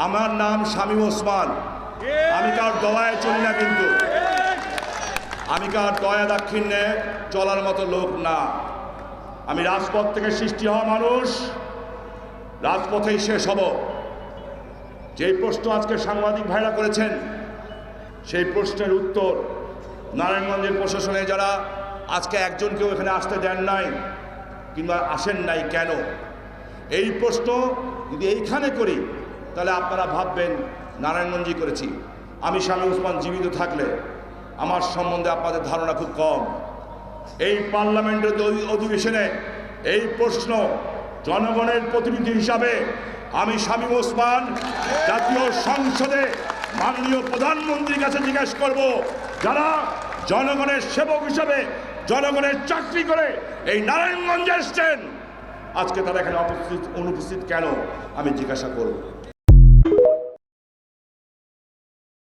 আমার নাম শামীম ওসমান। আমি কার দয়ায় চলি না, কিন্তু আমি কার দয়া দাক্ষিণ্যে চলার মতো লোক না। আমি রাজপথ থেকে সৃষ্টি হওয়া মানুষ, রাজপথেই শেষ হব। যেই প্রশ্ন আজকে সাংবাদিক ভাইরা করেছেন, সেই প্রশ্নের উত্তর নারায়ণগঞ্জের প্রশাসনে যারা আজকে একজনকেও এখানে আসতে দেন নাই কিংবা আসেন নাই কেন, এই প্রশ্ন যদি এইখানে করি তাহলে আপনারা ভাববেন নারায়ণগঞ্জই করেছি। আমি শামীম ওসমান জীবিত থাকলে আমার সম্বন্ধে আপনাদের ধারণা খুব কম। এই পার্লামেন্টের অধিবেশনে এই প্রশ্ন জনগণের প্রতিনিধি হিসাবে আমি শামীম ওসমান জাতীয় সংসদে মাননীয় প্রধানমন্ত্রীর কাছে জিজ্ঞেস করব, যারা জনগণের সেবক হিসাবে জনগণের চাকরি করে এই নারায়ণগঞ্জে এসছেন, আজকে তারা এখানে অনুপস্থিত কেন, আমি জিজ্ঞাসা করব।